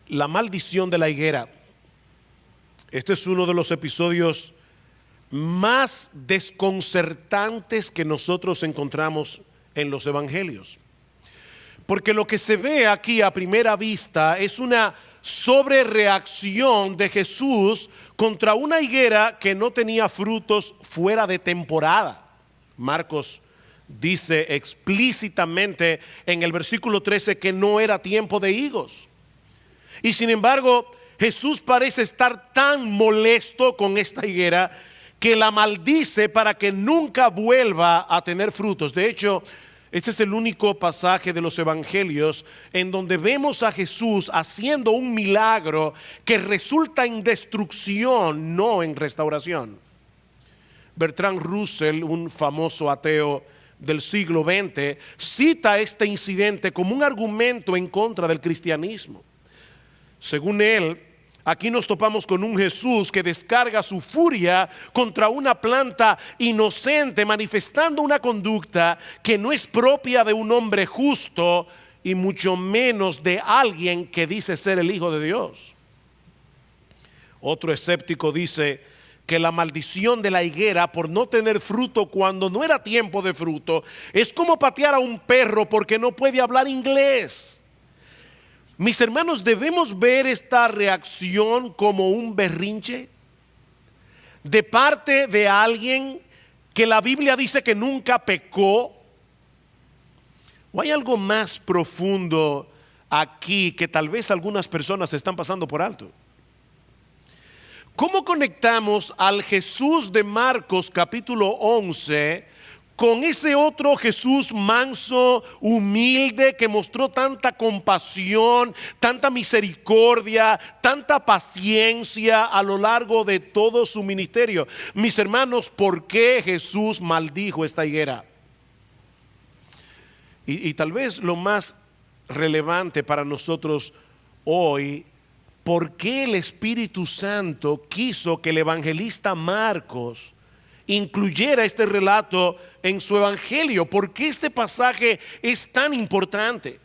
La maldición de la higuera. Este es uno de los episodios más desconcertantes que nosotros encontramos en los evangelios. Porque lo que se ve aquí a primera vista es una sobrereacción de Jesús contra una higuera que no tenía frutos fuera de temporada. Marcos dice explícitamente en el versículo 13 que no era tiempo de higos. Y sin embargo, Jesús parece estar tan molesto con esta higuera que la maldice para que nunca vuelva a tener frutos. De hecho, este es el único pasaje de los evangelios en donde vemos a Jesús haciendo un milagro que resulta en destrucción, no en restauración. Bertrand Russell, un famoso ateo del siglo XX, cita este incidente como un argumento en contra del cristianismo. Según él, aquí nos topamos con un Jesús que descarga su furia contra una planta inocente, manifestando una conducta que no es propia de un hombre justo y mucho menos de alguien que dice ser el Hijo de Dios. Otro escéptico dice que la maldición de la higuera por no tener fruto cuando no era tiempo de fruto es como patear a un perro porque no puede hablar inglés. Mis hermanos, ¿debemos ver esta reacción como un berrinche de parte de alguien que la Biblia dice que nunca pecó? ¿O hay algo más profundo aquí que tal vez algunas personas están pasando por alto? ¿Cómo conectamos al Jesús de Marcos capítulo 11 con ese otro Jesús manso, humilde, que mostró tanta compasión, tanta misericordia, tanta paciencia a lo largo de todo su ministerio? Mis hermanos, ¿por qué Jesús maldijo esta higuera? Y tal vez lo más relevante para nosotros hoy, ¿por qué el Espíritu Santo quiso que el evangelista Marcos incluyera este relato en su evangelio? ¿Por qué este pasaje es tan importante?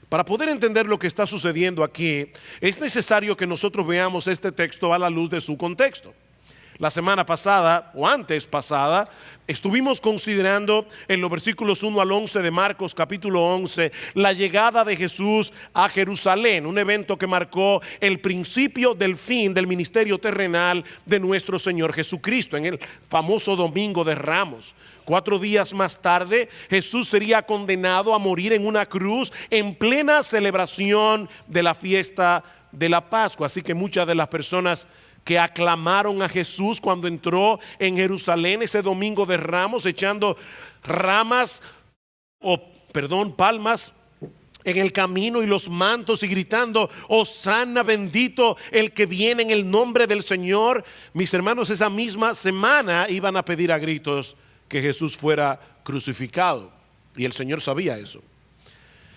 Para poder entender lo que está sucediendo aquí, es necesario que nosotros veamos este texto a la luz de su contexto. La semana pasada o antes pasada estuvimos considerando en los versículos 1 al 11 de Marcos capítulo 11 la llegada de Jesús a Jerusalén, un evento que marcó el principio del fin del ministerio terrenal de nuestro Señor Jesucristo en el famoso Domingo de Ramos. 4 días más tarde, Jesús sería condenado a morir en una cruz en plena celebración de la fiesta de la Pascua. Así que muchas de las personas que aclamaron a Jesús cuando entró en Jerusalén ese Domingo de Ramos, echando palmas en el camino y los mantos y gritando: Hosana, bendito el que viene en el nombre del Señor. Mis hermanos, esa misma semana iban a pedir a gritos que Jesús fuera crucificado, y el Señor sabía eso.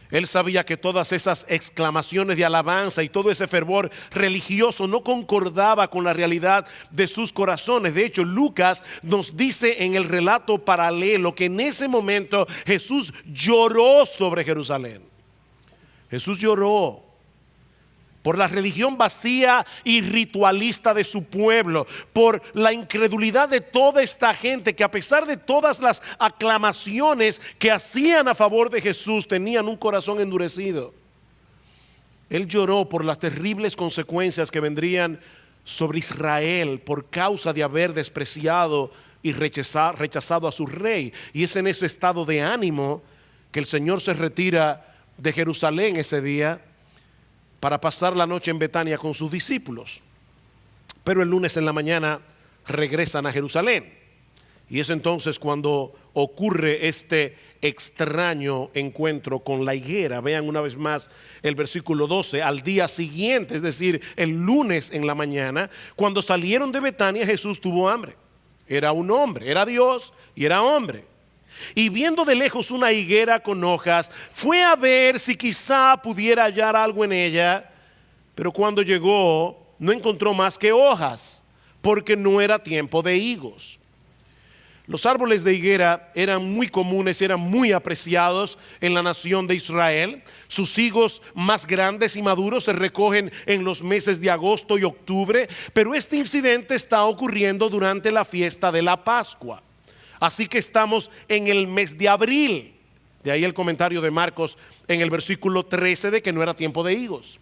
Él sabía que todas esas exclamaciones de alabanza y todo ese fervor religioso no concordaba con la realidad de sus corazones. De hecho, Lucas nos dice en el relato paralelo que en ese momento Jesús lloró sobre Jerusalén. Jesús lloró por la religión vacía y ritualista de su pueblo, por la incredulidad de toda esta gente que, a pesar de todas las aclamaciones que hacían a favor de Jesús, tenían un corazón endurecido. Él lloró por las terribles consecuencias que vendrían sobre Israel por causa de haber despreciado y rechazado a su rey. Y es en ese estado de ánimo que el Señor se retira de Jerusalén ese día para pasar la noche en Betania con sus discípulos. Pero el lunes en la mañana regresan a Jerusalén. Y es entonces cuando ocurre este extraño encuentro con la higuera. Vean una vez más el versículo 12. Al día siguiente, es decir, el lunes en la mañana, cuando salieron de Betania, Jesús tuvo hambre. Era un hombre, era Dios y era hombre. Y viendo de lejos una higuera con hojas, fue a ver si quizá pudiera hallar algo en ella. Pero cuando llegó, no encontró más que hojas, porque no era tiempo de higos. Los árboles de higuera eran muy comunes, eran muy apreciados en la nación de Israel. Sus higos más grandes y maduros se recogen en los meses de agosto y octubre, pero este incidente está ocurriendo durante la fiesta de la Pascua. Así que estamos en el mes de abril. De ahí el comentario de Marcos en el versículo 13 de que no era tiempo de higos.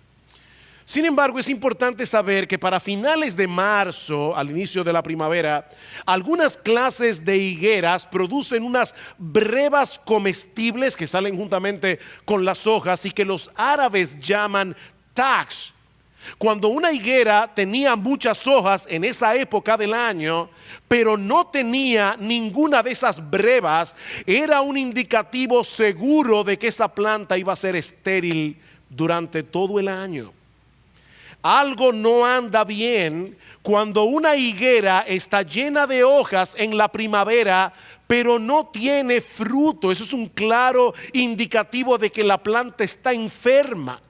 Sin embargo, es importante saber que para finales de marzo, al inicio de la primavera, algunas clases de higueras producen unas brevas comestibles que salen juntamente con las hojas y que los árabes llaman tax. Cuando una higuera tenía muchas hojas en esa época del año, pero no tenía ninguna de esas brevas, era un indicativo seguro de que esa planta iba a ser estéril durante todo el año. Algo no anda bien cuando una higuera está llena de hojas en la primavera, pero no tiene fruto. Eso es un claro indicativo de que la planta está enferma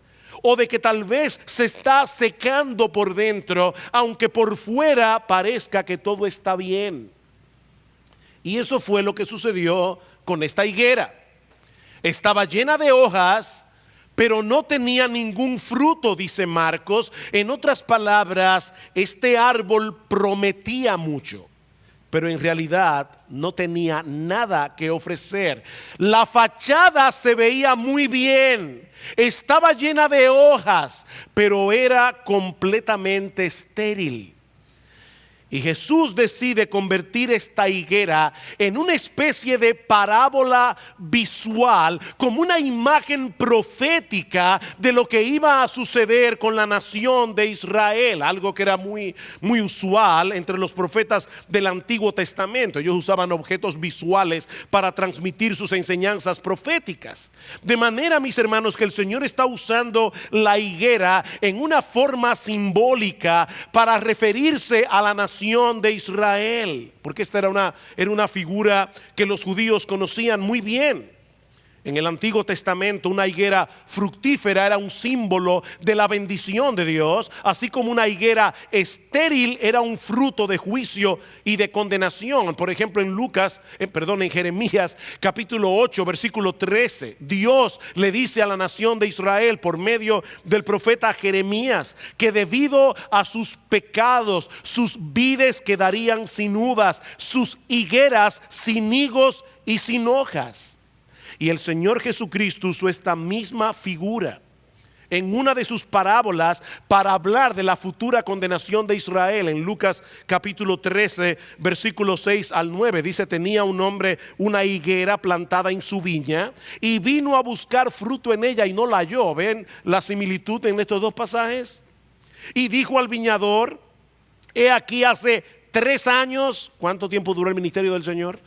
o de que tal vez se está secando por dentro, aunque por fuera parezca que todo está bien. Y eso fue lo que sucedió con esta higuera. Estaba llena de hojas, pero no tenía ningún fruto, dice Marcos. En otras palabras, este árbol prometía mucho, pero en realidad no tenía nada que ofrecer. La fachada se veía muy bien, estaba llena de hojas, pero era completamente estéril. Y Jesús decide convertir esta higuera en una especie de parábola visual, como una imagen profética de lo que iba a suceder con la nación de Israel, algo que era muy usual entre los profetas del Antiguo Testamento. Ellos usaban objetos visuales para transmitir sus enseñanzas proféticas. De manera, mis hermanos, que el Señor está usando la higuera en una forma simbólica para referirse a la nación de Israel, porque esta era una figura que los judíos conocían muy bien. En el Antiguo Testamento, una higuera fructífera era un símbolo de la bendición de Dios, así como una higuera estéril era un fruto de juicio y de condenación. Por ejemplo, en Jeremías capítulo 8, versículo 13, Dios le dice a la nación de Israel por medio del profeta Jeremías que debido a sus pecados, sus vides quedarían sin uvas, sus higueras sin higos y sin hojas. Y el Señor Jesucristo usó esta misma figura en una de sus parábolas para hablar de la futura condenación de Israel. En Lucas capítulo 13, versículos 6 al 9, dice: tenía un hombre una higuera plantada en su viña y vino a buscar fruto en ella y no la halló. ¿Ven la similitud en estos dos pasajes? Y dijo al viñador: he aquí hace 3 años, ¿cuánto tiempo duró el ministerio del Señor?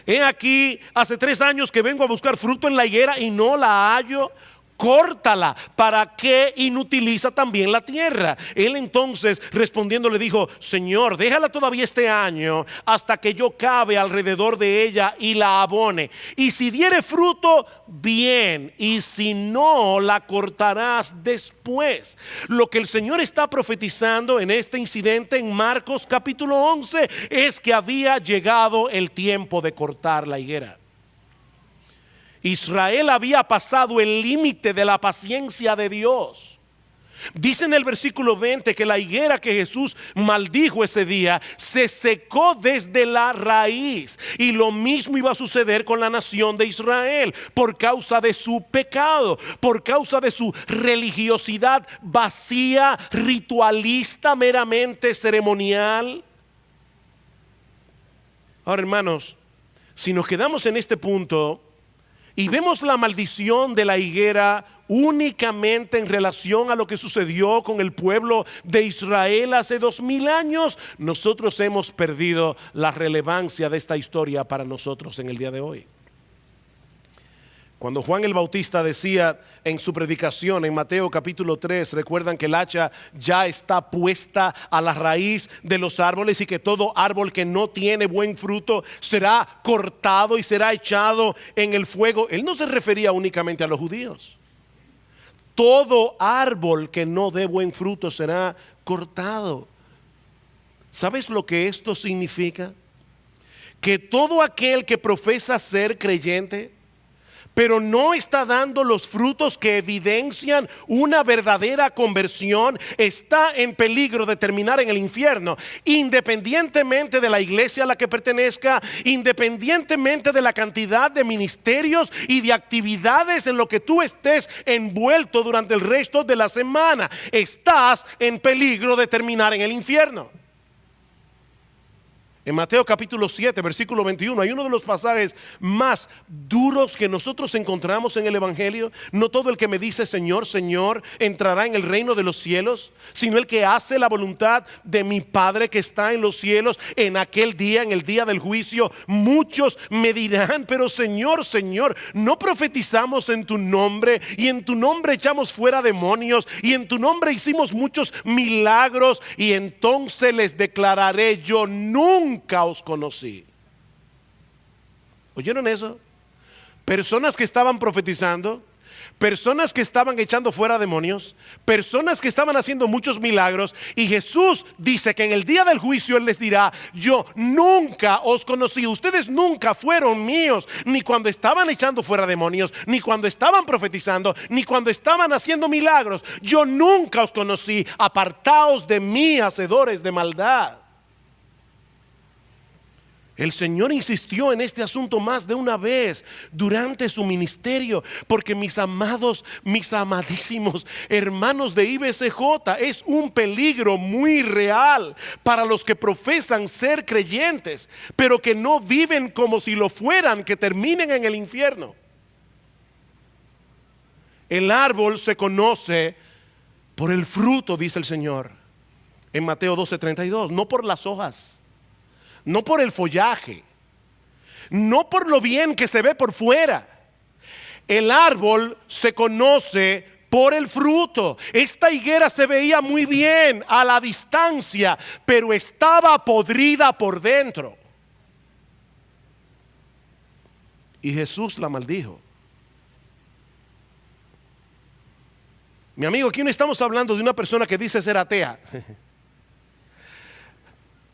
He aquí hace 3 años que vengo a buscar fruto en la higuera y no la hallo. Córtala, ¿para qué inutiliza también la tierra? Él entonces respondiendo le dijo: Señor, déjala todavía este año hasta que yo cabe alrededor de ella y la abone, y si diere fruto, bien, y si no, la cortarás después. Lo que el Señor está profetizando en este incidente en Marcos capítulo 11 es que había llegado el tiempo de cortar la higuera. Israel había pasado el límite de la paciencia de Dios. Dice en el versículo 20 que la higuera que Jesús maldijo ese día se secó desde la raíz, y lo mismo iba a suceder con la nación de Israel por causa de su pecado, por causa de su religiosidad vacía, ritualista, meramente ceremonial. Ahora, hermanos, si nos quedamos en este punto y vemos la maldición de la higuera únicamente en relación a lo que sucedió con el pueblo de Israel hace 2000 años, nosotros hemos perdido la relevancia de esta historia para nosotros en el día de hoy. Cuando Juan el Bautista decía en su predicación en Mateo capítulo 3, recuerdan que el hacha ya está puesta a la raíz de los árboles y que todo árbol que no tiene buen fruto será cortado y será echado en el fuego. Él no se refería únicamente a los judíos. Todo árbol que no dé buen fruto será cortado. ¿Sabes lo que esto significa? que todo aquel que profesa ser creyente, pero no está dando los frutos que evidencian una verdadera conversión, está en peligro de terminar en el infierno, independientemente de la iglesia a la que pertenezca, independientemente de la cantidad de ministerios y de actividades en lo que tú estés envuelto durante el resto de la semana. Estás en peligro de terminar en el infierno. En Mateo capítulo 7, versículo 21, hay uno de los pasajes más duros que nosotros encontramos en el Evangelio. No todo el que me dice Señor, Señor, entrará en el reino de los cielos, sino el que hace la voluntad de mi Padre que está en los cielos. En aquel día, en el día del juicio, muchos me dirán, pero Señor, Señor, ¿no profetizamos en tu nombre? Y en tu nombre echamos fuera demonios, y en tu nombre hicimos muchos milagros. Y entonces les declararé, yo nunca os conocí. ¿Oyeron eso? Personas que estaban profetizando, personas que estaban echando fuera demonios, personas que estaban haciendo muchos milagros, y Jesús dice que en el día del juicio Él les dirá, yo nunca os conocí, ustedes nunca fueron míos, ni cuando estaban echando fuera demonios, ni cuando estaban profetizando, ni cuando estaban haciendo milagros. Yo nunca os conocí, apartaos de mí, hacedores de maldad. El Señor insistió en este asunto más de una vez durante su ministerio, porque mis amados, mis amadísimos hermanos de IBCJ, es un peligro muy real para los que profesan ser creyentes, pero que no viven como si lo fueran, que terminen en el infierno. El árbol se conoce por el fruto, dice el Señor en Mateo 12:32, no por las hojas, no por el follaje, no por lo bien que se ve por fuera. El árbol se conoce por el fruto. Esta higuera se veía muy bien a la distancia, pero estaba podrida por dentro. Y Jesús la maldijo. Mi amigo, aquí no estamos hablando de una persona que dice ser atea.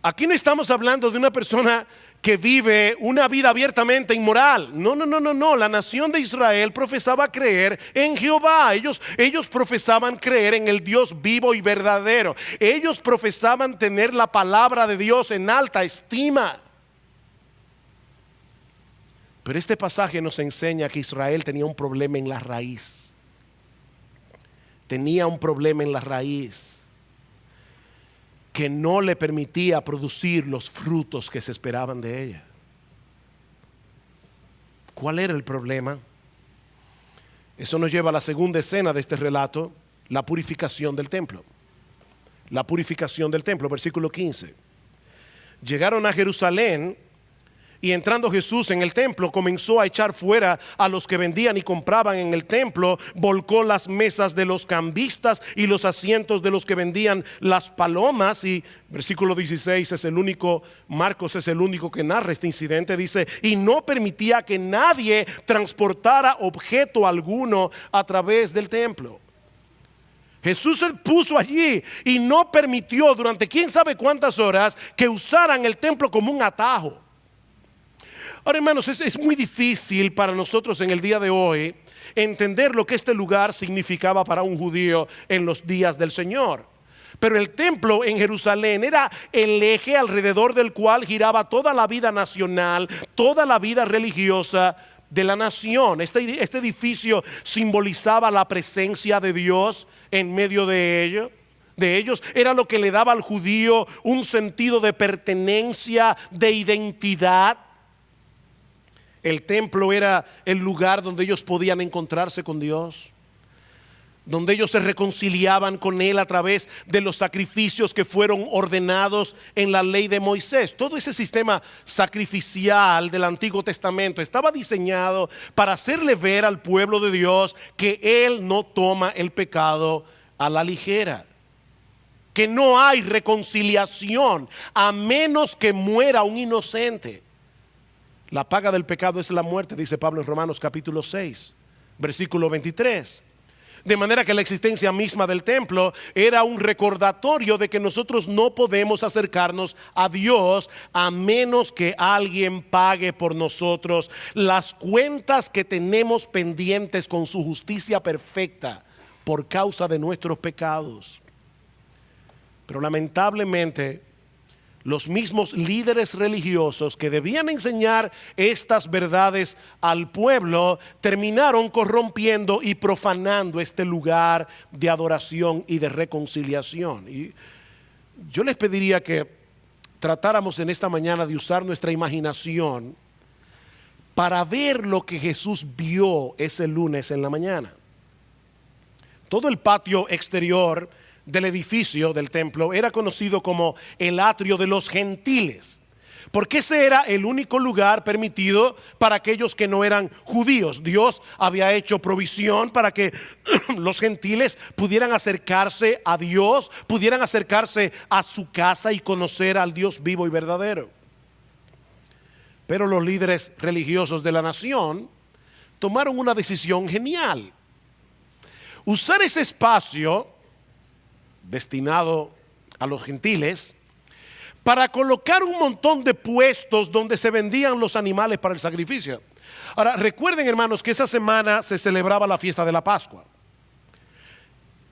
Aquí no estamos hablando de una persona que vive una vida abiertamente inmoral. No. La nación de Israel profesaba creer en Jehová. Ellos profesaban creer en el Dios vivo y verdadero. Ellos profesaban tener la palabra de Dios en alta estima. Pero este pasaje nos enseña que Israel tenía un problema en la raíz. Tenía un problema en la raíz que no le permitía producir los frutos que se esperaban de ella. ¿Cuál era el problema? Eso nos lleva a la segunda escena de este relato, la purificación del templo. La purificación del templo, versículo 15. Llegaron a Jerusalén, y entrando Jesús en el templo, comenzó a echar fuera a los que vendían y compraban en el templo, volcó las mesas de los cambistas y los asientos de los que vendían las palomas. Y versículo 16 es el único, Marcos es el único que narra este incidente. Dice, y no permitía que nadie transportara objeto alguno a través del templo. Jesús se puso allí y no permitió durante quién sabe cuántas horas que usaran el templo como un atajo. Ahora, hermanos, es muy difícil para nosotros en el día de hoy entender lo que este lugar significaba para un judío en los días del Señor. Pero el templo en Jerusalén era el eje alrededor del cual giraba toda la vida nacional, toda la vida religiosa de la nación. Este edificio simbolizaba la presencia de Dios en medio de ellos. Era lo que le daba al judío un sentido de pertenencia, de identidad. El templo era el lugar donde ellos podían encontrarse con Dios, donde ellos se reconciliaban con Él a través de los sacrificios que fueron ordenados en la ley de Moisés. Todo ese sistema sacrificial del Antiguo Testamento estaba diseñado para hacerle ver al pueblo de Dios que Él no toma el pecado a la ligera, que no hay reconciliación a menos que muera un inocente. La paga del pecado es la muerte, dice Pablo en Romanos capítulo 6, versículo 23. De manera que la existencia misma del templo era un recordatorio de que nosotros no podemos acercarnos a Dios a menos que alguien pague por nosotros las cuentas que tenemos pendientes con su justicia perfecta por causa de nuestros pecados. Pero lamentablemente, los mismos líderes religiosos que debían enseñar estas verdades al pueblo terminaron corrompiendo y profanando este lugar de adoración y de reconciliación. Y yo les pediría que tratáramos en esta mañana de usar nuestra imaginación para ver lo que Jesús vio ese lunes en la mañana. Todo el patio exterior del edificio del templo era conocido como el atrio de los gentiles, porque ese era el único lugar permitido para aquellos que no eran judíos. Dios había hecho provisión para que los gentiles pudieran acercarse a Dios, pudieran acercarse a su casa y conocer al Dios vivo y verdadero. Pero los líderes religiosos de la nación tomaron una decisión genial: usar ese espacio destinado a los gentiles para colocar un montón de puestos donde se vendían los animales para el sacrificio. Ahora, recuerden, hermanos, que esa semana se celebraba la fiesta de la Pascua.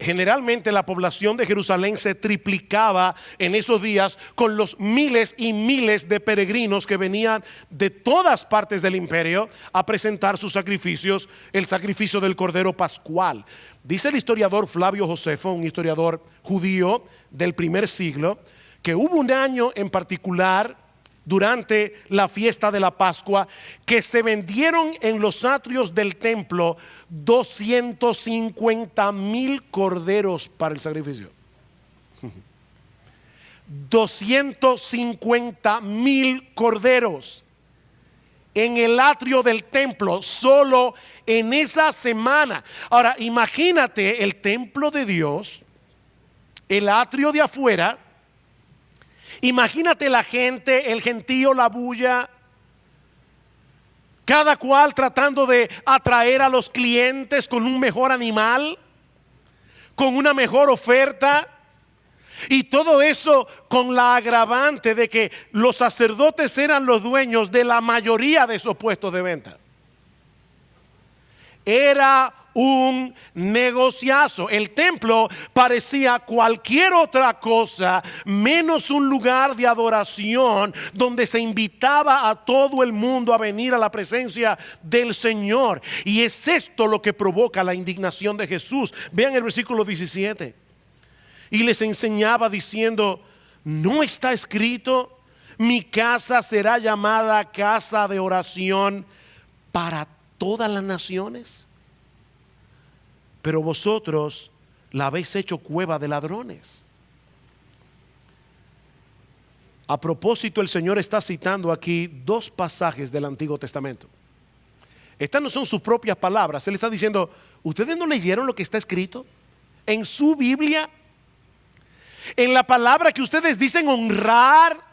Generalmente la población de Jerusalén se triplicaba en esos días con los miles y miles de peregrinos que venían de todas partes del imperio a presentar sus sacrificios, el sacrificio del Cordero Pascual. Dice el historiador Flavio Josefo, un historiador judío del primer siglo, que hubo un año en particular durante la fiesta de la Pascua que se vendieron en los atrios del templo 250,000 corderos para el sacrificio. 250,000 corderos en el atrio del templo solo en esa semana. Ahora imagínate el templo de Dios, el atrio de afuera. Imagínate la gente, el gentío, la bulla, cada cual tratando de atraer a los clientes con un mejor animal, con una mejor oferta. Y todo eso con la agravante de que los sacerdotes eran los dueños de la mayoría de esos puestos de venta. Era un negociazo. El templo parecía cualquier otra cosa menos un lugar de adoración donde se invitaba a todo el mundo a venir a la presencia del Señor. Y es esto lo que provoca la indignación de Jesús. Vean el versículo 17. Y les enseñaba diciendo: ¿no está escrito, mi casa será llamada casa de oración para todas las naciones? Pero vosotros la habéis hecho cueva de ladrones. A propósito, el Señor está citando aquí dos pasajes del Antiguo Testamento. Estas no son sus propias palabras. Él está diciendo: ¿ustedes no leyeron lo que está escrito en su Biblia? En la palabra que ustedes dicen honrar,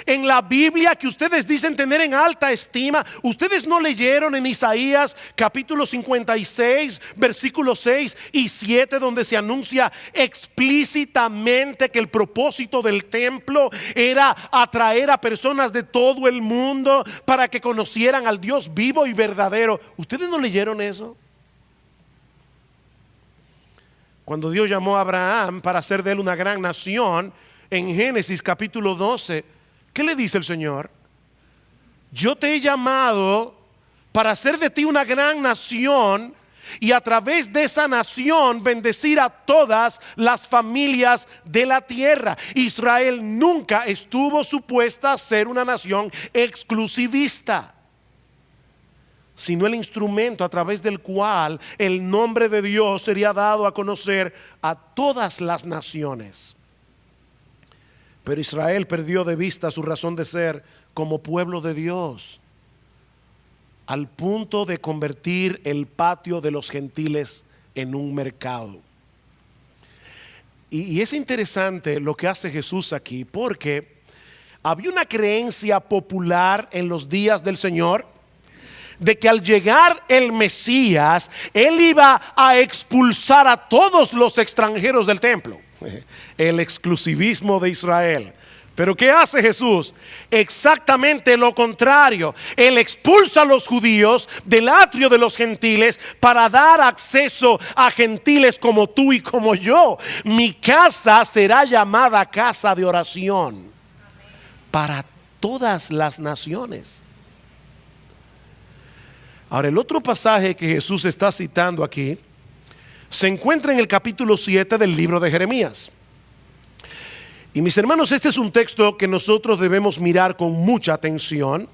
en la Biblia que ustedes dicen tener en alta estima. ¿Ustedes no leyeron en Isaías capítulo 56 versículos 6 y 7 donde se anuncia explícitamente que el propósito del templo era atraer a personas de todo el mundo para que conocieran al Dios vivo y verdadero? ¿Ustedes no leyeron eso? Cuando Dios llamó a Abraham para hacer de él una gran nación, en Génesis capítulo 12, ¿qué le dice el Señor? Yo te he llamado para hacer de ti una gran nación y a través de esa nación bendecir a todas las familias de la tierra. Israel nunca estuvo supuesta a ser una nación exclusivista, sino el instrumento a través del cual el nombre de Dios sería dado a conocer a todas las naciones. Pero Israel perdió de vista su razón de ser como pueblo de Dios, al punto de convertir el patio de los gentiles en un mercado. Y es interesante lo que hace Jesús aquí, porque había una creencia popular en los días del Señor de que al llegar el Mesías, Él iba a expulsar a todos los extranjeros del templo. El exclusivismo de Israel. Pero ¿qué hace Jesús? Exactamente lo contrario. Él expulsa a los judíos del atrio de los gentiles para dar acceso a gentiles como tú y como yo. Mi casa será llamada casa de oración para todas las naciones. Ahora, el otro pasaje que Jesús está citando aquí se encuentra en el capítulo 7 del libro de Jeremías. Y mis hermanos, este es un texto que nosotros debemos mirar con mucha atención,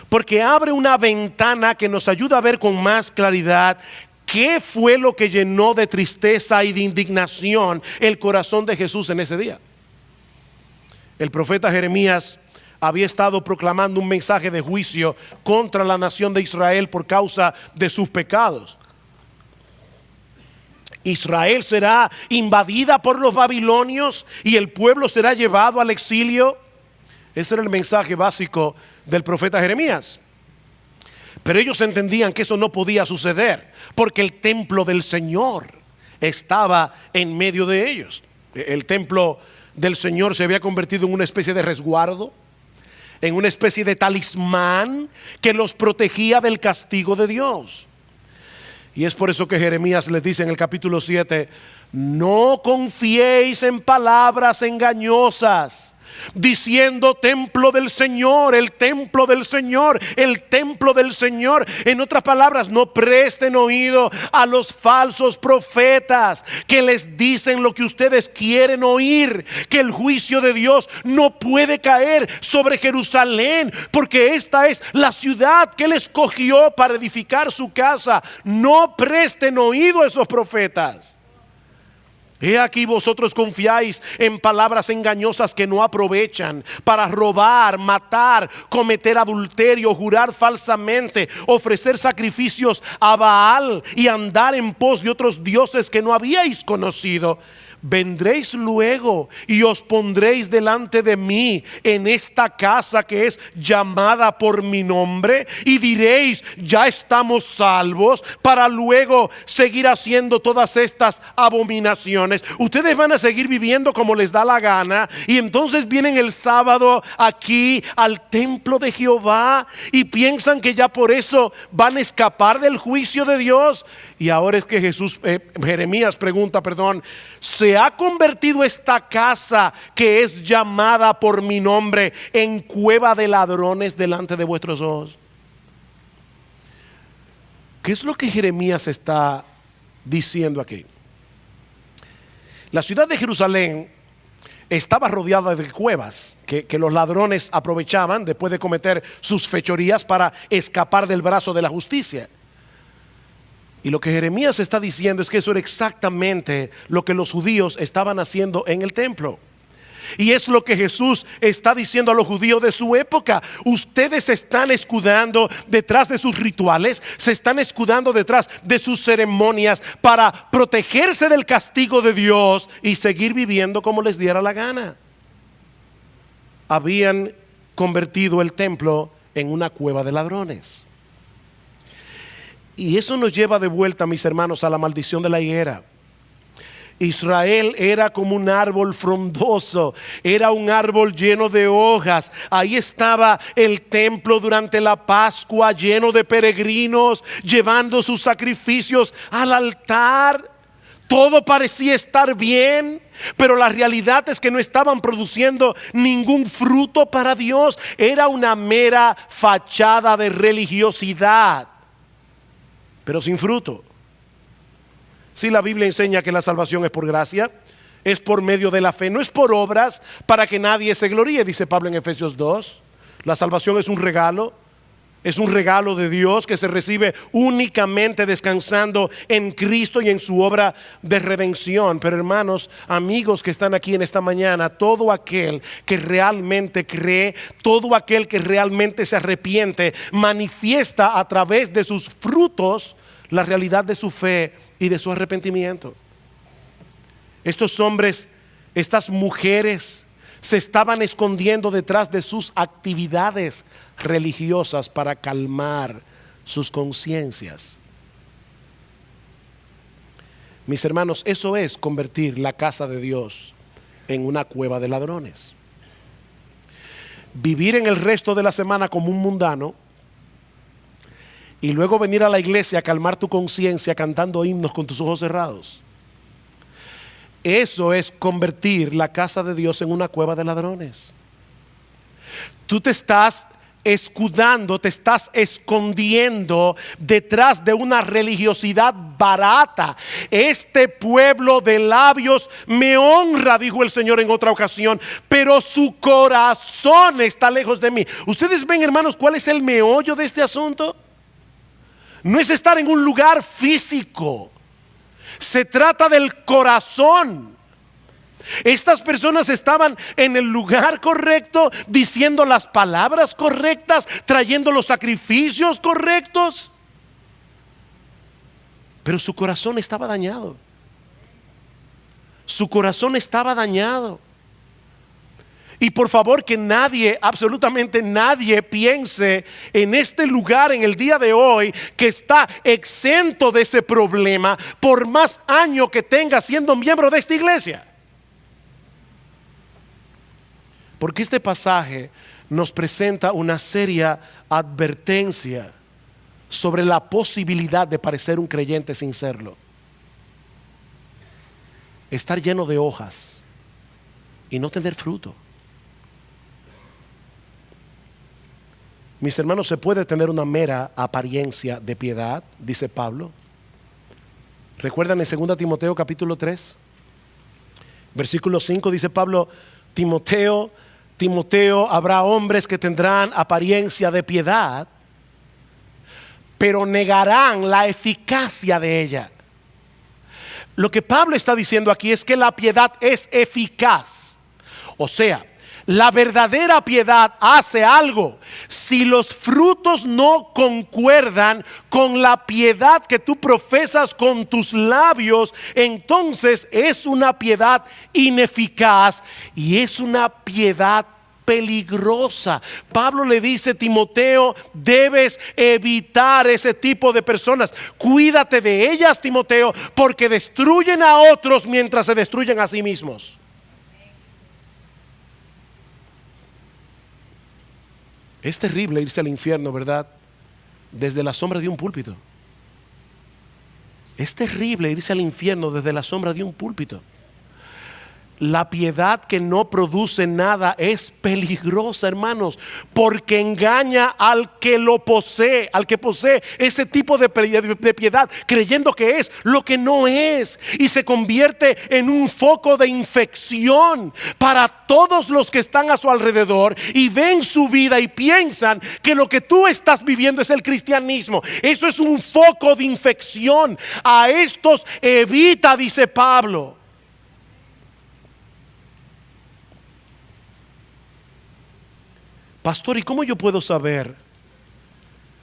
porque abre una ventana que nos ayuda a ver con más claridad qué fue lo que llenó de tristeza y de indignación el corazón de Jesús en ese día. El profeta Jeremías había estado proclamando un mensaje de juicio contra la nación de Israel por causa de sus pecados. Israel será invadida por los babilonios y el pueblo será llevado al exilio. Ese era el mensaje básico del profeta Jeremías. Pero ellos entendían que eso no podía suceder porque el templo del Señor estaba en medio de ellos. El templo del Señor se había convertido en una especie de resguardo, en una especie de talismán que los protegía del castigo de Dios. Y es por eso que Jeremías les dice en el capítulo 7, no confiéis en palabras engañosas, diciendo templo del Señor, el templo del Señor, el templo del Señor. En otras palabras, no presten oído a los falsos profetas que les dicen lo que ustedes quieren oír, que el juicio de Dios no puede caer sobre Jerusalén, porque esta es la ciudad que Él escogió para edificar su casa. No presten oído a esos profetas. He aquí vosotros confiáis en palabras engañosas que no aprovechan para robar, matar, cometer adulterio, jurar falsamente, ofrecer sacrificios a Baal y andar en pos de otros dioses que no habíais conocido. Vendréis luego y os pondréis delante de mí en esta casa que es llamada por mi nombre y diréis, ya estamos salvos, para luego seguir haciendo todas estas abominaciones. Ustedes van a seguir viviendo como les da la gana y entonces vienen el sábado aquí al templo de Jehová y piensan que ya por eso van a escapar del juicio de Dios. Y ahora es que Jeremías pregunta, ¿se ha convertido esta casa que es llamada por mi nombre en cueva de ladrones delante de vuestros ojos? ¿Qué es lo que Jeremías está diciendo aquí? La ciudad de Jerusalén estaba rodeada de cuevas que los ladrones aprovechaban después de cometer sus fechorías para escapar del brazo de la justicia. Y lo que Jeremías está diciendo es que eso era exactamente lo que los judíos estaban haciendo en el templo. Y es lo que Jesús está diciendo a los judíos de su época. Ustedes se están escudando detrás de sus rituales, se están escudando detrás de sus ceremonias para protegerse del castigo de Dios y seguir viviendo como les diera la gana. Habían convertido el templo en una cueva de ladrones. Y eso nos lleva de vuelta, mis hermanos, a la maldición de la higuera. Israel era como un árbol frondoso, era un árbol lleno de hojas. Ahí estaba el templo durante la Pascua, lleno de peregrinos, llevando sus sacrificios al altar. Todo parecía estar bien, pero la realidad es que no estaban produciendo ningún fruto para Dios. Era una mera fachada de religiosidad, pero sin fruto. Si la Biblia enseña que la salvación es por gracia, es por medio de la fe, no es por obras para que nadie se gloríe, dice Pablo en Efesios 2. La salvación es un regalo de Dios que se recibe únicamente descansando en Cristo y en su obra de redención. Pero hermanos, amigos que están aquí en esta mañana, todo aquel que realmente cree, todo aquel que realmente se arrepiente, manifiesta a través de sus frutos la realidad de su fe y de su arrepentimiento. Estos hombres, estas mujeres se estaban escondiendo detrás de sus actividades religiosas para calmar sus conciencias. Mis hermanos, eso es convertir la casa de Dios en una cueva de ladrones. Vivir en el resto de la semana como un mundano y luego venir a la iglesia a calmar tu conciencia cantando himnos con tus ojos cerrados. Eso es convertir la casa de Dios en una cueva de ladrones. Tú te estás escudando, te estás escondiendo detrás de una religiosidad barata. Este pueblo de labios me honra, dijo el Señor en otra ocasión, pero su corazón está lejos de mí. Ustedes ven, hermanos, ¿cuál es el meollo de este asunto? No es estar en un lugar físico. Se trata del corazón. Estas personas estaban en el lugar correcto, diciendo las palabras correctas, trayendo los sacrificios correctos, pero su corazón estaba dañado. Su corazón estaba dañado. Y por favor, que nadie, absolutamente nadie, piense en este lugar en el día de hoy que está exento de ese problema por más años que tenga siendo miembro de esta iglesia. Porque este pasaje nos presenta una seria advertencia sobre la posibilidad de parecer un creyente sin serlo. Estar lleno de hojas y no tener fruto. Mis hermanos, se puede tener una mera apariencia de piedad, dice Pablo. ¿Recuerdan en 2 Timoteo capítulo 3? Versículo 5 dice Pablo: Timoteo, habrá hombres que tendrán apariencia de piedad, pero negarán la eficacia de ella. Lo que Pablo está diciendo aquí es que la piedad es eficaz. O sea, la verdadera piedad hace algo. Si los frutos no concuerdan con la piedad que tú profesas con tus labios, entonces es una piedad ineficaz y es una piedad peligrosa. Pablo le dice: Timoteo, debes evitar ese tipo de personas. Cuídate de ellas, Timoteo, porque destruyen a otros mientras se destruyen a sí mismos. Es terrible irse al infierno, ¿verdad? Desde la sombra de un púlpito. Es terrible irse al infierno desde la sombra de un púlpito. La piedad que no produce nada es peligrosa, hermanos, porque engaña al que lo posee, al que posee ese tipo de piedad, creyendo que es lo que no es, y se convierte en un foco de infección para todos los que están a su alrededor y ven su vida y piensan que lo que tú estás viviendo es el cristianismo. Eso es un foco de infección. A estos evita, dice Pablo. Pastor, ¿y cómo yo puedo saber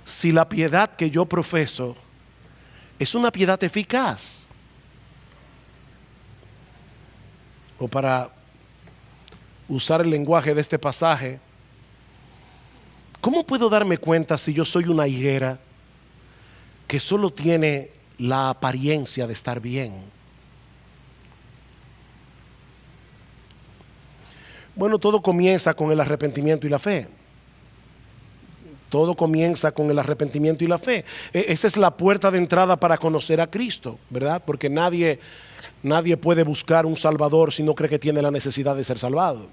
si la piedad que yo profeso es una piedad eficaz? O para usar el lenguaje de este pasaje, ¿cómo puedo darme cuenta si yo soy una higuera que solo tiene la apariencia de estar bien? Bueno, todo comienza con el arrepentimiento y la fe. Todo comienza con el arrepentimiento y la fe. Esa es la puerta de entrada para conocer a Cristo, ¿verdad? Porque nadie puede buscar un Salvador si no cree que tiene la necesidad de ser salvado.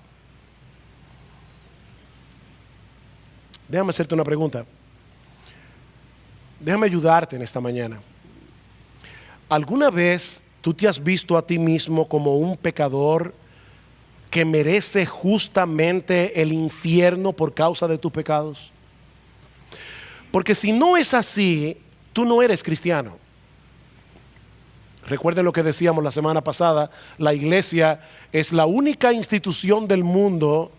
Déjame hacerte una pregunta. Déjame ayudarte en esta mañana. ¿Alguna vez tú te has visto a ti mismo como un pecador que merece justamente el infierno por causa de tus pecados? Porque si no es así, tú no eres cristiano. Recuerden lo que decíamos la semana pasada: la iglesia es la única institución del mundo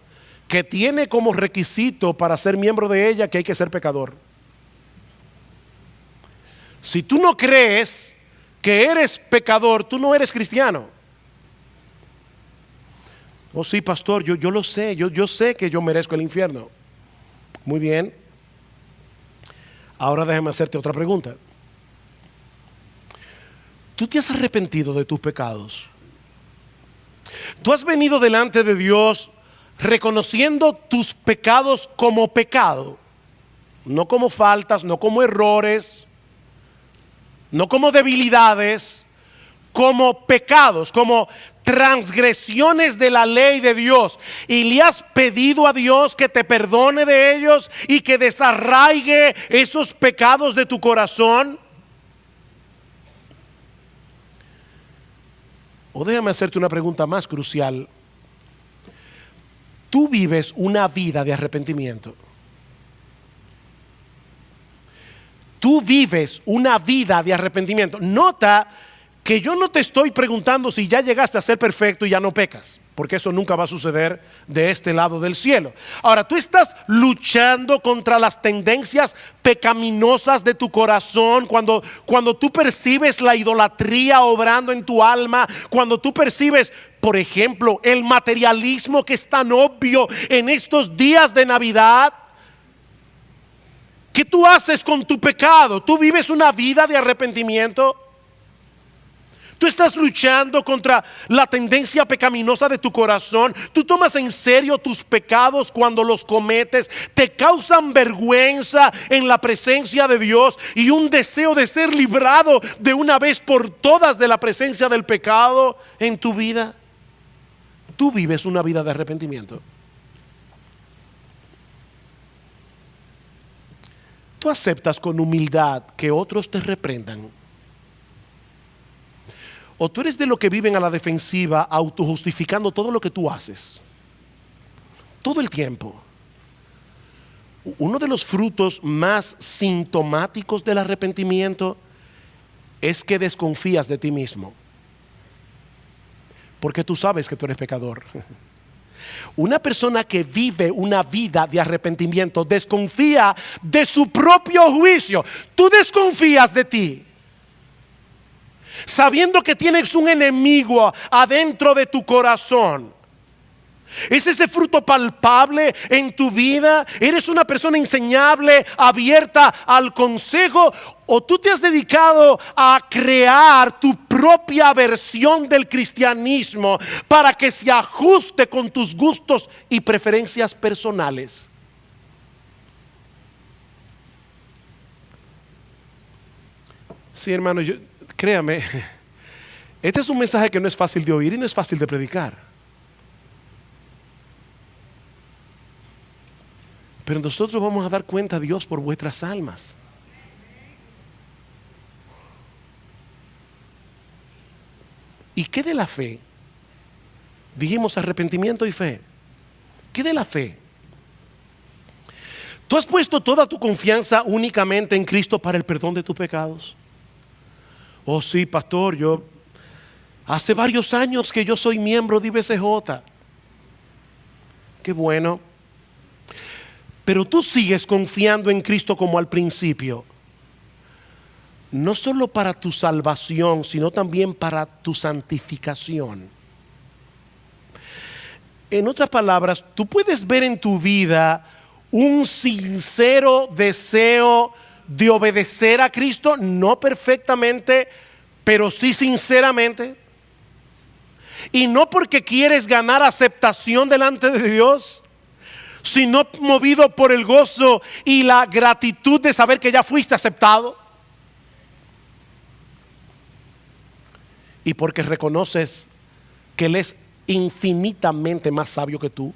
que tiene como requisito para ser miembro de ella que hay que ser pecador. Si tú no crees que eres pecador, tú no eres cristiano. Oh sí, pastor, yo lo sé, yo sé que yo merezco el infierno. Muy bien. Ahora déjame hacerte otra pregunta. ¿Tú te has arrepentido de tus pecados? ¿Tú has venido delante de Dios reconociendo tus pecados como pecado? No como faltas, no como errores, no como debilidades, como pecados, como transgresiones de la ley de Dios, y le has pedido a Dios que te perdone de ellos y que desarraigue esos pecados de tu corazón. O déjame hacerte una pregunta más crucial. ¿Tú vives una vida de arrepentimiento? Tú vives una vida de arrepentimiento. Nota que yo no te estoy preguntando si ya llegaste a ser perfecto y ya no pecas, porque eso nunca va a suceder de este lado del cielo. Ahora, tú estás luchando contra las tendencias pecaminosas de tu corazón cuando tú percibes la idolatría obrando en tu alma, cuando tú percibes, por ejemplo, el materialismo que es tan obvio en estos días de Navidad. ¿Qué tú haces con tu pecado? ¿Tú vives una vida de arrepentimiento? Tú estás luchando contra la tendencia pecaminosa de tu corazón. Tú tomas en serio tus pecados cuando los cometes. Te causan vergüenza en la presencia de Dios y un deseo de ser librado de una vez por todas de la presencia del pecado en tu vida. Tú vives una vida de arrepentimiento. Tú aceptas con humildad que otros te reprendan. O tú eres de los que viven a la defensiva, autojustificando todo lo que tú haces. Todo el tiempo. Uno de los frutos más sintomáticos del arrepentimiento es que desconfías de ti mismo. Porque tú sabes que tú eres pecador. Una persona que vive una vida de arrepentimiento desconfía de su propio juicio. Tú desconfías de ti, sabiendo que tienes un enemigo adentro de tu corazón. ¿Es ese fruto palpable en tu vida? ¿Eres una persona enseñable, abierta al consejo? ¿O tú te has dedicado a crear tu propia versión del cristianismo para que se ajuste con tus gustos y preferencias personales? Sí, hermano, créame, este es un mensaje que no es fácil de oír y no es fácil de predicar. Pero nosotros vamos a dar cuenta a Dios por vuestras almas. ¿Y qué de la fe? Dijimos arrepentimiento y fe. ¿Qué de la fe? ¿Tú has puesto toda tu confianza únicamente en Cristo para el perdón de tus pecados? Oh sí, pastor, yo hace varios años que yo soy miembro de IBCJ. Qué bueno. Pero tú sigues confiando en Cristo como al principio. No solo para tu salvación, sino también para tu santificación. En otras palabras, tú puedes ver en tu vida un sincero deseo de obedecer a Cristo, no perfectamente, pero sí sinceramente. Y no porque quieres ganar aceptación delante de Dios, sino movido por el gozo y la gratitud de saber que ya fuiste aceptado. Y porque reconoces que Él es infinitamente más sabio que tú.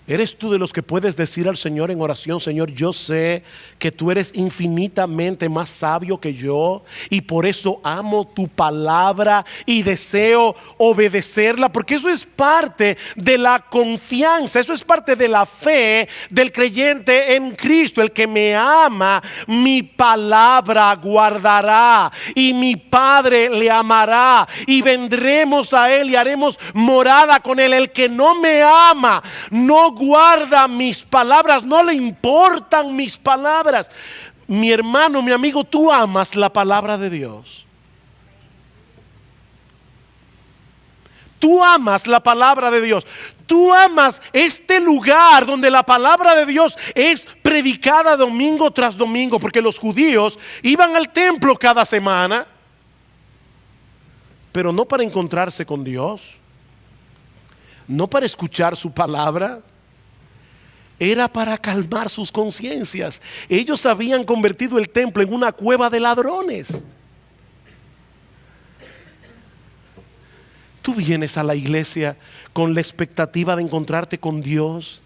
¿Eres tú de los que puedes decir al Señor en oración: Señor, yo sé que tú eres infinitamente más sabio que yo y por eso amo tu palabra y deseo obedecerla? Porque eso es parte de la confianza, eso es parte de la fe del creyente en Cristo. El que me ama, mi palabra guardará y mi Padre le amará y vendremos a Él y haremos morada con Él. El que no me ama, no guarda mis palabras, no le importan mis palabras. Mi hermano, mi amigo, tú amas la palabra de Dios. Tú amas la palabra de Dios. Tú amas este lugar donde la palabra de Dios es predicada domingo tras domingo, porque los judíos iban al templo cada semana, pero no para encontrarse con Dios, no para escuchar su palabra, era para calmar sus conciencias. Ellos habían convertido el templo en una cueva de ladrones. Tú vienes a la iglesia con la expectativa de encontrarte con Dios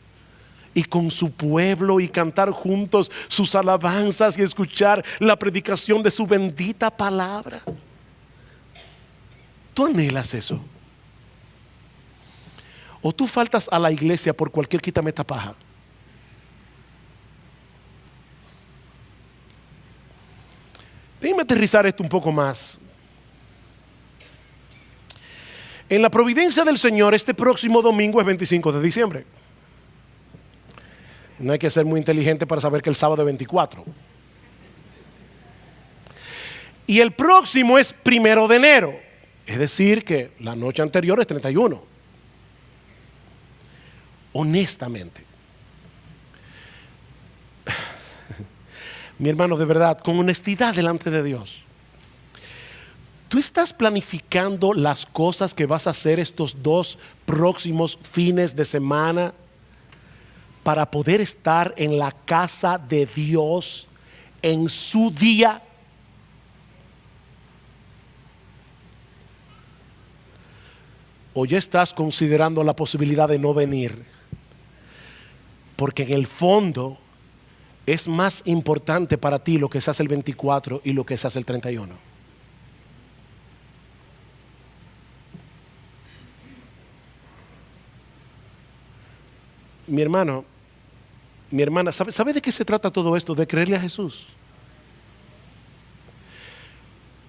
y con su pueblo y cantar juntos sus alabanzas y escuchar la predicación de su bendita palabra. ¿Tú anhelas eso? ¿O tú faltas a la iglesia por cualquier quitamettapaja? Déjame aterrizar esto un poco más. En la providencia del Señor, este próximo domingo es 25 de diciembre. No hay que ser muy inteligente para saber que el sábado es 24. Y el próximo es 1 de enero. Es decir, que la noche anterior es 31. Honestamente, mi hermano, de verdad, con honestidad delante de Dios, ¿tú estás planificando las cosas que vas a hacer estos 2 próximos fines de semana para poder estar en la casa de Dios en su día? ¿O ya estás considerando la posibilidad de no venir? Porque en el fondo es más importante para ti lo que se hace el 24 y lo que se hace el 31. Mi hermano, mi hermana, ¿sabe de qué se trata todo esto? De creerle a Jesús.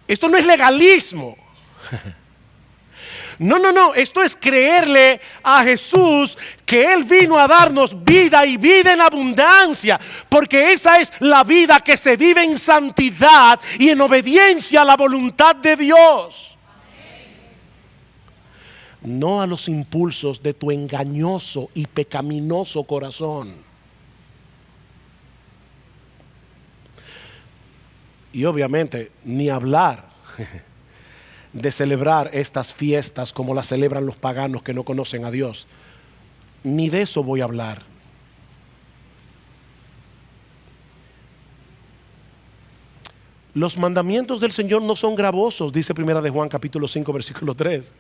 Esto no es legalismo. No, esto es creerle a Jesús que Él vino a darnos vida y vida en abundancia, porque esa es la vida que se vive en santidad y en obediencia a la voluntad de Dios. No a los impulsos de tu engañoso y pecaminoso corazón. Y obviamente ni hablar de celebrar estas fiestas como las celebran los paganos que no conocen a Dios. Ni de eso voy a hablar. Los mandamientos del Señor no son gravosos, dice 1 de Juan capítulo 5 versículo 3.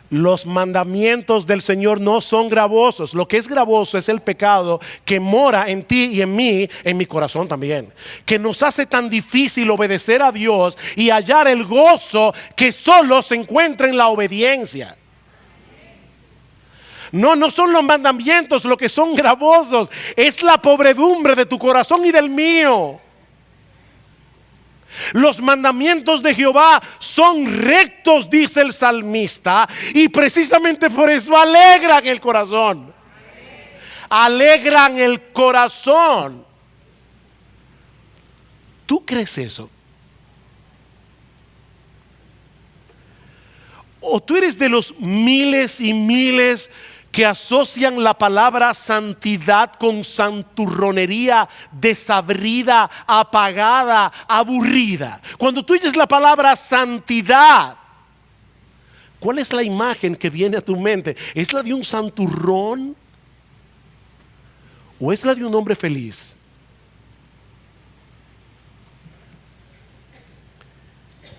Los mandamientos del Señor no son gravosos. Lo que es gravoso es el pecado que mora en ti y en mí, en mi corazón también, que nos hace tan difícil obedecer a Dios y hallar el gozo que solo se encuentra en la obediencia. No son los mandamientos lo que son gravosos, es la pobredumbre de tu corazón y del mío. Los mandamientos de Jehová son rectos, dice el salmista, y precisamente por eso alegran el corazón. Alegran el corazón. ¿Tú crees eso? ¿O tú eres de los miles y miles que asocian la palabra santidad con santurronería desabrida, apagada, aburrida? Cuando tú oyes la palabra santidad, ¿cuál es la imagen que viene a tu mente? ¿Es la de un santurrón? ¿O es la de un hombre feliz?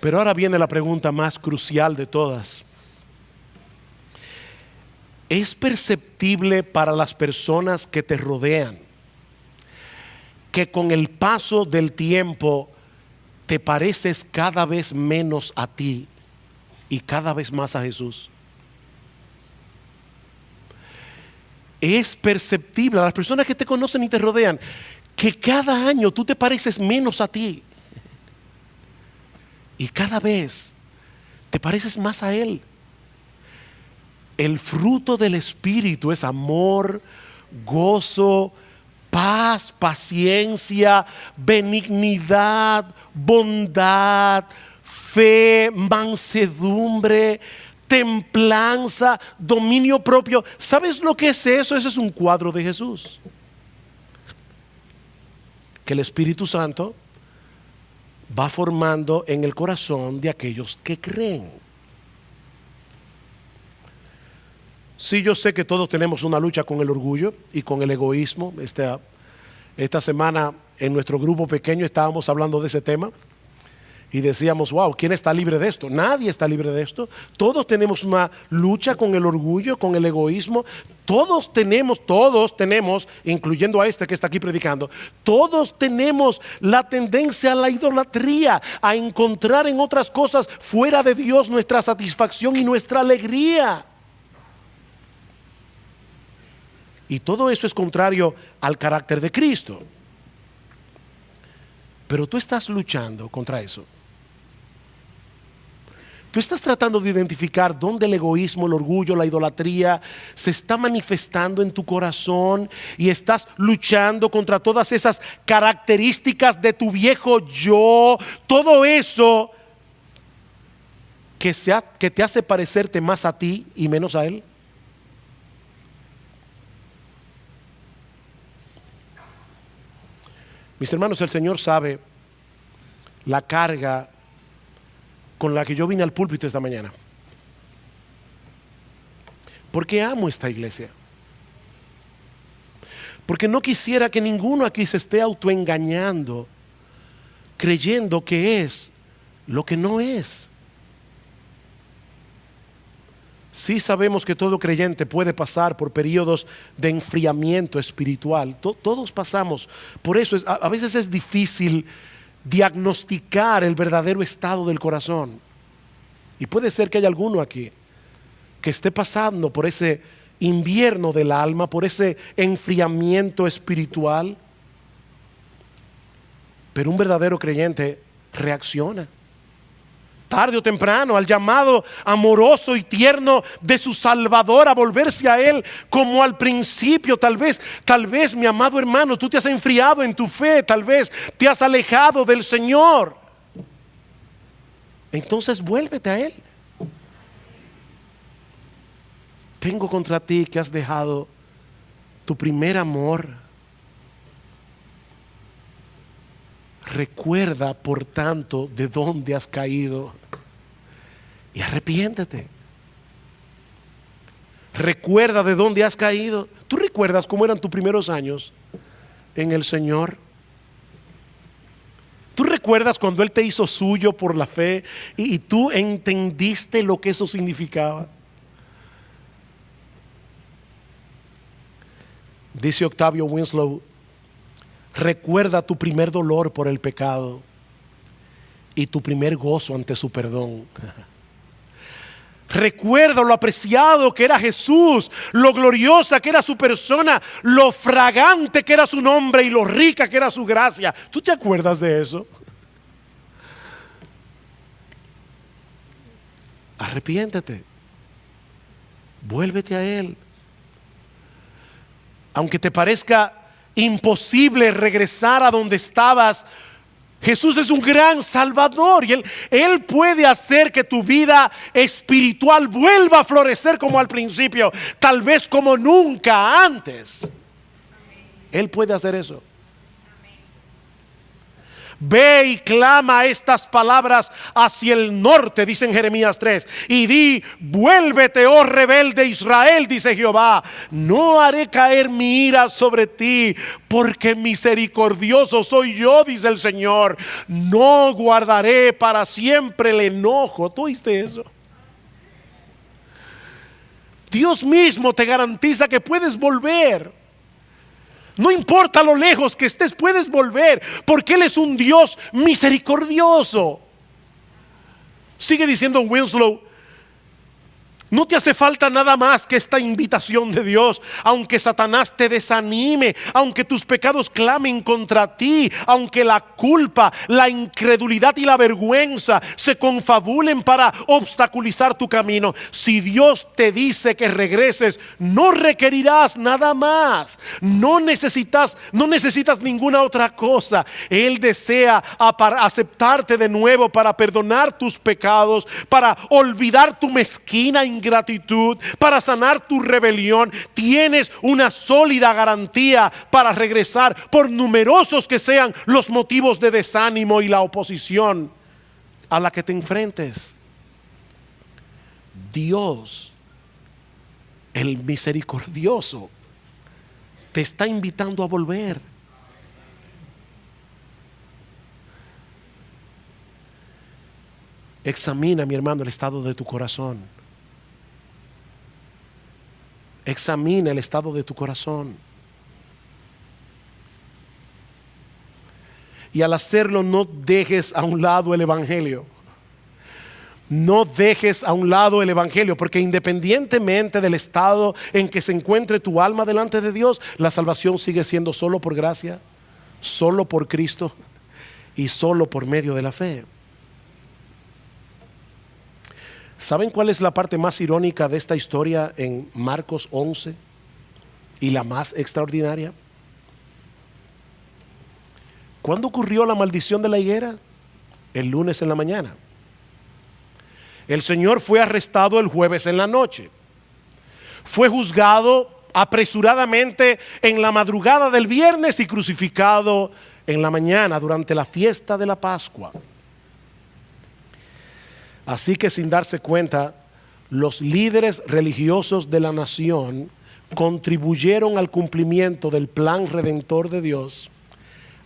Pero ahora viene la pregunta más crucial de todas. ¿Es perceptible para las personas que te rodean que con el paso del tiempo te pareces cada vez menos a ti y cada vez más a Jesús? Es perceptible a las personas que te conocen y te rodean que cada año tú te pareces menos a ti y cada vez te pareces más a Él. El fruto del Espíritu es amor, gozo, paz, paciencia, benignidad, bondad, fe, mansedumbre, templanza, dominio propio. ¿Sabes lo que es eso? Ese es un cuadro de Jesús. Que el Espíritu Santo va formando en el corazón de aquellos que creen. Sí, yo sé que todos tenemos una lucha con el orgullo y con el egoísmo. Esta semana en nuestro grupo pequeño estábamos hablando de ese tema y decíamos, wow, ¿quién está libre de esto? Nadie está libre de esto. Todos tenemos una lucha con el orgullo, con el egoísmo. Todos tenemos, incluyendo a este que está aquí predicando, todos tenemos la tendencia a la idolatría, a encontrar en otras cosas fuera de Dios nuestra satisfacción y nuestra alegría. Y todo eso es contrario al carácter de Cristo. Pero tú estás luchando contra eso. Tú estás tratando de identificar dónde el egoísmo, el orgullo, la idolatría se está manifestando en tu corazón y estás luchando contra todas esas características de tu viejo yo, todo eso que te hace parecerte más a ti y menos a Él. Mis hermanos, el Señor sabe la carga con la que yo vine al púlpito esta mañana. Porque amo esta iglesia. Porque no quisiera que ninguno aquí se esté autoengañando, creyendo que es lo que no es. Sí sabemos que todo creyente puede pasar por periodos de enfriamiento espiritual. Todos pasamos. Por eso a veces es difícil diagnosticar el verdadero estado del corazón. Y puede ser que haya alguno aquí que esté pasando por ese invierno del alma, por ese enfriamiento espiritual. Pero un verdadero creyente reacciona tarde o temprano al llamado amoroso y tierno de su Salvador a volverse a Él como al principio. Tal vez mi amado hermano, tú te has enfriado en tu fe, tal vez te has alejado del Señor. Entonces vuélvete a Él. Tengo contra ti que has dejado tu primer amor. Recuerda, por tanto, de dónde has caído y arrepiéntete. Recuerda de dónde has caído. ¿Tú recuerdas cómo eran tus primeros años en el Señor? ¿Tú recuerdas cuando Él te hizo suyo por la fe y tú entendiste lo que eso significaba? Dice Octavio Winslow: recuerda tu primer dolor por el pecado y tu primer gozo ante su perdón. Recuerda lo apreciado que era Jesús, lo gloriosa que era su persona, lo fragante que era su nombre y lo rica que era su gracia. ¿Tú te acuerdas de eso? Arrepiéntete. Vuélvete a Él. Aunque te parezca imposible regresar a donde estabas, Jesús es un gran Salvador y Él puede hacer que tu vida espiritual vuelva a florecer como al principio, tal vez como nunca antes. Él puede hacer eso. Ve y clama estas palabras hacia el norte, dice en Jeremías 3, y di: vuélvete, oh rebelde Israel, dice Jehová, no haré caer mi ira sobre ti, porque misericordioso soy yo, dice el Señor, no guardaré para siempre el enojo. ¿Tú oíste eso? Dios mismo te garantiza que puedes volver. No importa lo lejos que estés, puedes volver, porque Él es un Dios misericordioso. Sigue diciendo Winslow: No te hace falta nada más que esta invitación de Dios. Aunque Satanás te desanime, aunque tus pecados clamen contra ti, aunque la culpa, la incredulidad y la vergüenza se confabulen para obstaculizar tu camino, si Dios te dice que regreses, no requerirás nada más. No necesitas ninguna otra cosa. Él desea aceptarte de nuevo para perdonar tus pecados, para olvidar tu mezquina ingratitud, para sanar tu rebelión. Tienes una sólida garantía para regresar, por numerosos que sean los motivos de desánimo y la oposición a la que te enfrentes. Dios, el misericordioso, te está invitando a volver. Examina, mi hermano, el estado de tu corazón. Examina el estado de tu corazón. Y al hacerlo, no dejes a un lado el evangelio. No dejes a un lado el evangelio, porque independientemente del estado en que se encuentre tu alma delante de Dios, la salvación sigue siendo solo por gracia, solo por Cristo y solo por medio de la fe. ¿Saben cuál es la parte más irónica de esta historia en Marcos 11 y la más extraordinaria? ¿Cuándo ocurrió la maldición de la higuera? El lunes en la mañana. El Señor fue arrestado el jueves en la noche. Fue juzgado apresuradamente en la madrugada del viernes y crucificado en la mañana durante la fiesta de la Pascua. Así que, sin darse cuenta, los líderes religiosos de la nación contribuyeron al cumplimiento del plan redentor de Dios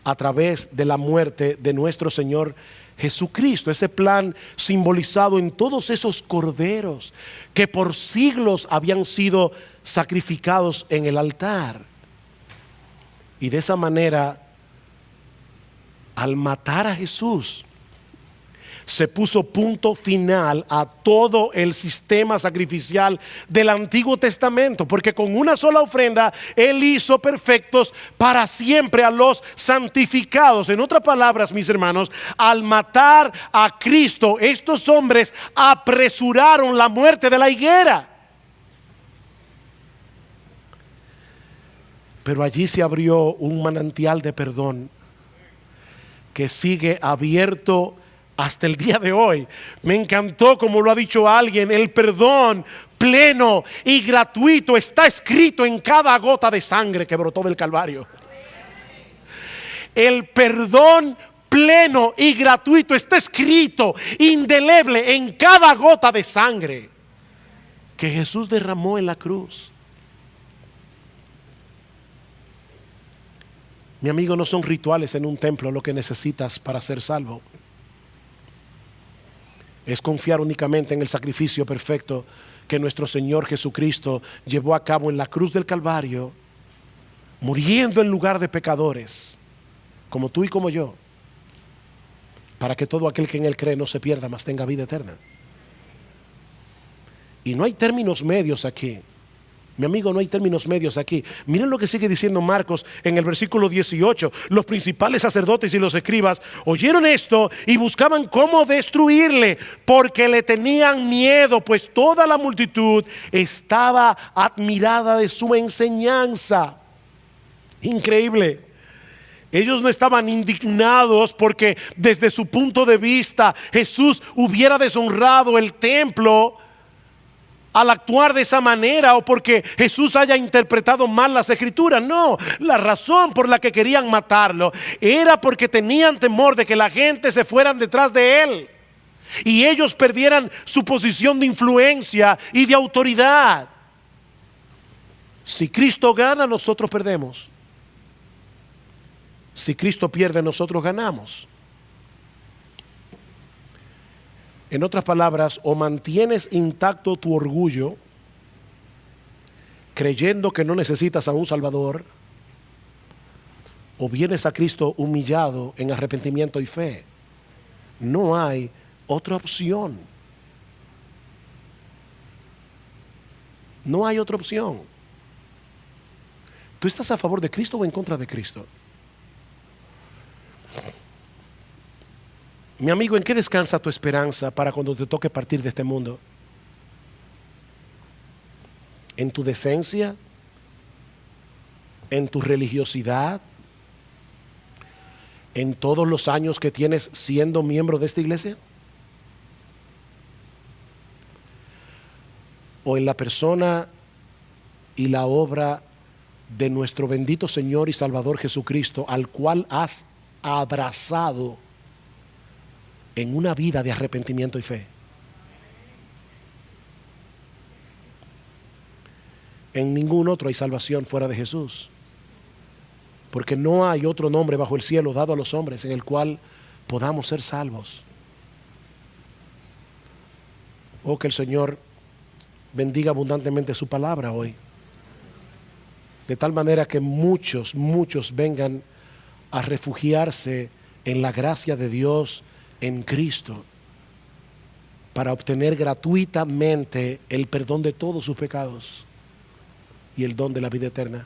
a través de la muerte de nuestro Señor Jesucristo. Ese plan simbolizado en todos esos corderos que por siglos habían sido sacrificados en el altar. Y de esa manera, al matar a Jesús, se puso punto final a todo el sistema sacrificial del Antiguo Testamento, porque con una sola ofrenda Él hizo perfectos para siempre a los santificados. En otras palabras, mis hermanos, al matar a Cristo, estos hombres apresuraron la muerte de la higuera. Pero allí se abrió un manantial de perdón que sigue abierto hasta el día de hoy. Me encantó como lo ha dicho alguien: el perdón pleno y gratuito está escrito en cada gota de sangre que brotó del Calvario. El perdón pleno y gratuito está escrito indeleble en cada gota de sangre que Jesús derramó en la cruz. Mi amigo, no son rituales en un templo lo que necesitas para ser salvo. Es confiar únicamente en el sacrificio perfecto que nuestro Señor Jesucristo llevó a cabo en la cruz del Calvario, muriendo en lugar de pecadores, como tú y como yo, para que todo aquel que en Él cree no se pierda, mas tenga vida eterna. Y no hay términos medios aquí. Mi amigo, no hay términos medios aquí. Miren lo que sigue diciendo Marcos en el versículo 18. Los principales sacerdotes y los escribas oyeron esto y buscaban cómo destruirle, porque le tenían miedo, pues toda la multitud estaba admirada de su enseñanza. Increíble. Ellos no estaban indignados porque desde su punto de vista Jesús hubiera deshonrado el templo al actuar de esa manera, o porque Jesús haya interpretado mal las escrituras. No, la razón por la que querían matarlo era porque tenían temor de que la gente se fueran detrás de él y ellos perdieran su posición de influencia y de autoridad. Si Cristo gana, nosotros perdemos. Si Cristo pierde, nosotros ganamos. En otras palabras, o mantienes intacto tu orgullo, creyendo que no necesitas a un Salvador, o vienes a Cristo humillado en arrepentimiento y fe. No hay otra opción. No hay otra opción. ¿Tú estás a favor de Cristo o en contra de Cristo? Mi amigo, ¿en qué descansa tu esperanza para cuando te toque partir de este mundo? ¿En tu decencia? ¿En tu religiosidad? ¿En todos los años que tienes siendo miembro de esta iglesia? ¿O en la persona y la obra de nuestro bendito Señor y Salvador Jesucristo, al cual has abrazado en una vida de arrepentimiento y fe? En ningún otro hay salvación fuera de Jesús, porque no hay otro nombre bajo el cielo dado a los hombres en el cual podamos ser salvos. Oh, que el Señor bendiga abundantemente su palabra hoy, de tal manera que muchos vengan a refugiarse en la gracia de Dios en Cristo para obtener gratuitamente el perdón de todos sus pecados y el don de la vida eterna.